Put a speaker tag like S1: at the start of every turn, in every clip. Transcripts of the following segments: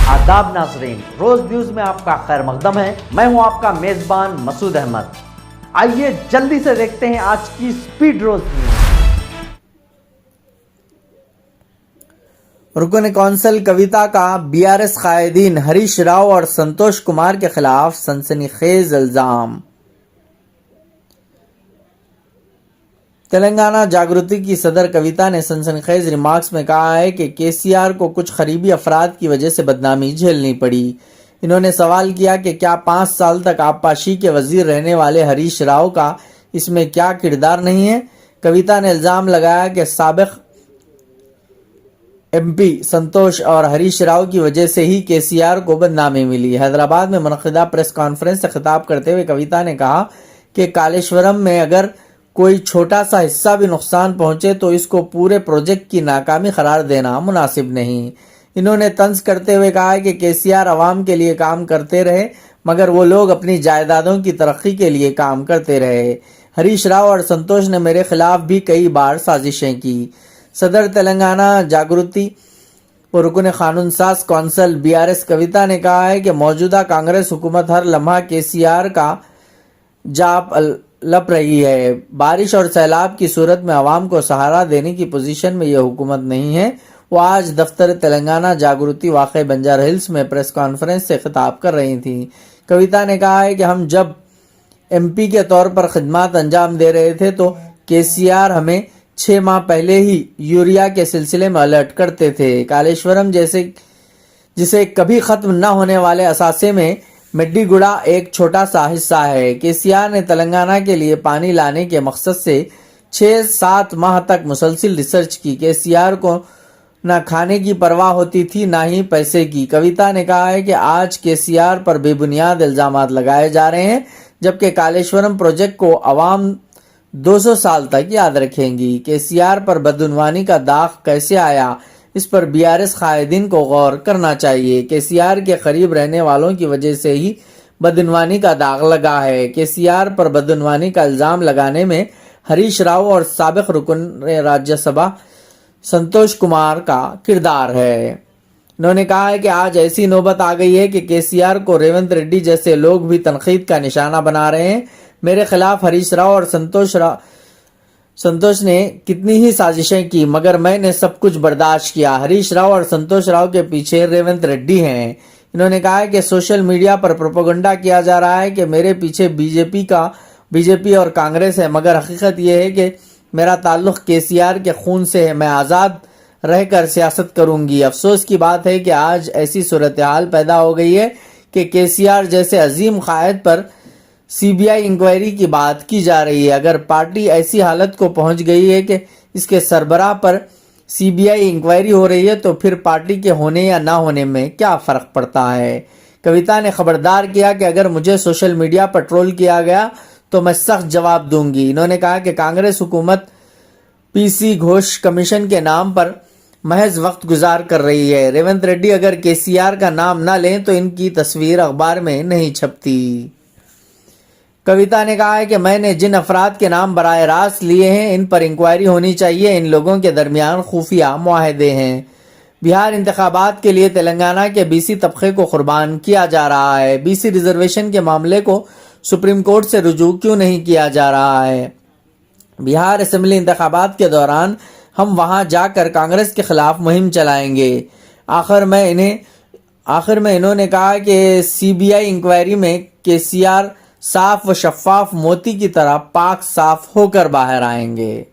S1: آداب ناظرین، روز نیوز میں آپ کا خیر مقدم ہے۔ میں ہوں آپ کا میزبان مسعود احمد۔ آئیے جلدی سے دیکھتے ہیں آج کی سپیڈ روز نیوز۔ رکن کونسل کویتا کا BRS قائدین ہریش راؤ اور سنتوش کمار کے خلاف سنسنی خیز الزام۔ تلنگانہ جاگرتی کی صدر کویتا نے سنسنی خیز ریمارکس میں کہا ہے کہ KCR کو کچھ قریبی افراد کی وجہ سے بدنامی جھیلنی پڑی۔ انہوں نے سوال کیا کہ کیا 5 سال تک آبپاشی کے وزیر رہنے والے ہریش راؤ کا اس میں کیا کردار نہیں ہے؟ کویتا نے الزام لگایا کہ سابق MP سنتوش اور ہریش راؤ کی وجہ سے ہی KCR کو بدنامی ملی۔ حیدرآباد میں منعقدہ پریس کانفرنس سے خطاب کرتے ہوئے کویتا نے کہا کہ کالیشورم میں اگر کوئی چھوٹا سا حصہ بھی نقصان پہنچے تو اس کو پورے پروجیکٹ کی ناکامی قرار دینا مناسب نہیں۔ انہوں نے طنز کرتے ہوئے کہا کہ KCR عوام کے لیے کام کرتے رہے مگر وہ لوگ اپنی جائیدادوں کی ترقی کے لیے کام کرتے رہے۔ ہریش راؤ اور سنتوش نے میرے خلاف بھی کئی بار سازشیں کی۔ صدر تلنگانہ جاگرتی اور رکن قانون ساز کونسل BRS کویتا نے کہا ہے کہ موجودہ کانگریس حکومت ہر لمحہ KCR کا جاپ لپ رہی ہے۔ بارش اور سیلاب کی صورت میں عوام کو سہارا دینے کی پوزیشن میں یہ حکومت نہیں ہے۔ وہ آج دفتر تلنگانہ جاگرتی واقع بنجار ہلز میں پریس کانفرنس سے خطاب کر رہی تھیں۔ کویتا نے کہا ہے کہ ہم جب MP کے طور پر خدمات انجام دے رہے تھے تو KCR ہمیں 6 ماہ پہلے ہی یوریا کے سلسلے میں الرٹ کرتے تھے۔ کالیشورم جسے کبھی ختم نہ ہونے والے اثاثے میں مڈی گڑا ایک چھوٹا سا حصہ ہے۔ KCR نے تلنگانہ کے لیے پانی لانے کے مقصد سے 6-7 ماہ تک مسلسل ریسرچ کی۔ KCR کو نہ کھانے کی پرواہ ہوتی تھی نہ ہی پیسے کی۔ کویتا نے کہا ہے کہ آج KCR پر بے بنیاد الزامات لگائے جا رہے ہیں جبکہ کالیشورم پروجیکٹ کو عوام 200 سال تک یاد رکھیں گی۔ KCR پر بدعنوانی کا داغ کیسے آیا، اس پر BRS قائدین کو غور کرنا چاہیے۔ KCR کے قریب رہنے والوں کی وجہ سے ہی بدعنوانی کا داغ لگا ہے۔ KCR پر بدعنوانی کا الزام لگانے میں ہریش راؤ اور سابق رکن راجیہ سبھا سنتوش کمار کا کردار ہے۔ انہوں نے کہا ہے کہ آج ایسی نوبت آ گئی ہے کہ KCR کو ریونت ریڈی جیسے لوگ بھی تنقید کا نشانہ بنا رہے ہیں۔ میرے خلاف ہریش راؤ اور سنتوش نے کتنی ہی سازشیں کی مگر میں نے سب کچھ برداشت کیا۔ ہریش راؤ اور سنتوش راؤ کے پیچھے ریونت ریڈی ہیں۔ انہوں نے کہا کہ سوشل میڈیا پر پروپیگنڈا کیا جا رہا ہے کہ میرے پیچھے بی جے پی اور کانگریس ہے مگر حقیقت یہ ہے کہ میرا تعلق KCR کے خون سے ہے۔ میں آزاد رہ کر سیاست کروں گی۔ افسوس کی بات ہے کہ آج ایسی صورتحال پیدا ہو گئی ہے کہ KCR جیسے عظیم قائد پر CBI انکوائری کی بات کی جا رہی ہے۔ اگر پارٹی ایسی حالت کو پہنچ گئی ہے کہ اس کے سربراہ پر CBI انکوائری ہو رہی ہے تو پھر پارٹی کے ہونے یا نہ ہونے میں کیا فرق پڑتا ہے؟ کویتا نے خبردار کیا کہ اگر مجھے سوشل میڈیا پر ٹرول کیا گیا تو میں سخت جواب دوں گی۔ انہوں نے کہا کہ کانگریس حکومت PC گھوش کمیشن کے نام پر محض وقت گزار کر رہی ہے۔ ریونت ریڈی اگر KCR کا نام نہ لیں تو ان کی تصویر اخبار میں نہیں چھپتی۔ کویتا نے کہا ہے کہ میں نے جن افراد کے نام براہ راست لیے ہیں ان پر انکوائری ہونی چاہیے۔ ان لوگوں کے درمیان خفیہ معاہدے ہیں۔ بہار انتخابات کے لیے تلنگانہ کے BC طبقے کو قربان کیا جا رہا ہے۔ BC ریزرویشن کے معاملے کو سپریم کورٹ سے رجوع کیوں نہیں کیا جا رہا ہے؟ بہار اسمبلی انتخابات کے دوران ہم وہاں جا کر کانگریس کے خلاف مہم چلائیں گے۔ آخر میں انہوں نے کہا کہ CBI انکوائری میں KCR صاف و شفاف موتی کی طرح پاک صاف ہو کر باہر آئیں گے۔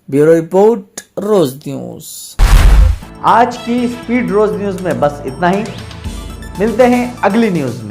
S1: بیورو رپورٹ روز نیوز۔ آج کی سپیڈ روز نیوز میں بس اتنا ہی۔ ملتے ہیں اگلی نیوز میں۔